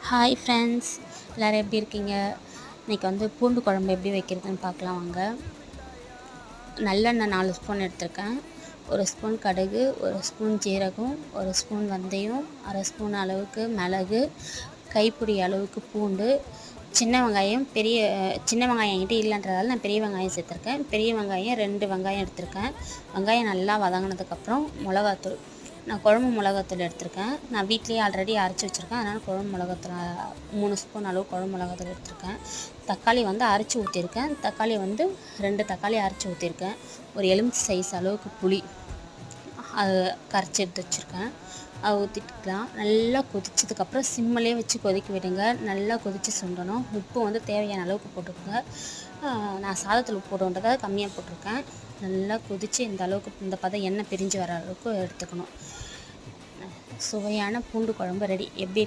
Hi friends, எல்லோரும் எப்படி இருக்கீங்க? இன்றைக்கி பூண்டு குழம்பு எப்படி வைக்கிறதுன்னு பார்க்கலாம் வாங்க. நல்லெண்ணெய் 4 ஸ்பூன் எடுத்திருக்கேன். 1 ஸ்பூன் கடுகு, 1 ஸ்பூன் ஜீரகம், 1 ஸ்பூன் வெந்தயம், அரை ஸ்பூன் அளவுக்கு மிளகு, கைப்பிடி அளவுக்கு பூண்டு, சின்ன வெங்காயம் சின்ன வெங்காயம் என்கிட்ட இல்லைன்றதால நான் பெரிய வெங்காயம் சேர்த்துருக்கேன். பெரிய வெங்காயம் 2 வெங்காயம் எடுத்திருக்கேன். வெங்காயம் நல்லா வதங்கினதுக்கப்புறம் மிளகாத்தூள், நான் குழம்பு மிளகாத்தூள் எடுத்திருக்கேன். நான் வீட்லேயே ஆல்ரெடி அரைச்சி வச்சுருக்கேன். அதனால் குழம்பு மிளகாத்தூள் 3 ஸ்பூன் அளவு குழம்பு மிளகாத்தூள் எடுத்திருக்கேன். தக்காளி அரைச்சி ஊற்றிருக்கேன். தக்காளி 2 தக்காளி அரைச்சி ஊற்றிருக்கேன். ஒரு எலுமிச்சை சைஸ் அளவுக்கு புளி அது கரைச்சி எடுத்து வச்சுருக்கேன். அதை ஊற்றிட்டுக்கலாம். நல்லா கொதிச்சதுக்கப்புறம் சிம்மிலே வச்சு கொதிக்க விடுங்க. நல்லா கொதித்து சுண்டணும். உப்பு தேவையான அளவுக்கு போட்டுக்கோங்க. நான் சாதத்தில் உப்பு போடுன்றதால கம்மியாக போட்டிருக்கேன். நல்லா கொதித்து இந்த அளவுக்கு இந்த பதம் எண்ணெய் பிரிஞ்சு வர அளவுக்கு எடுத்துக்கணும். சுவையான பூண்டு குழம்பு ரெடி. எப்படி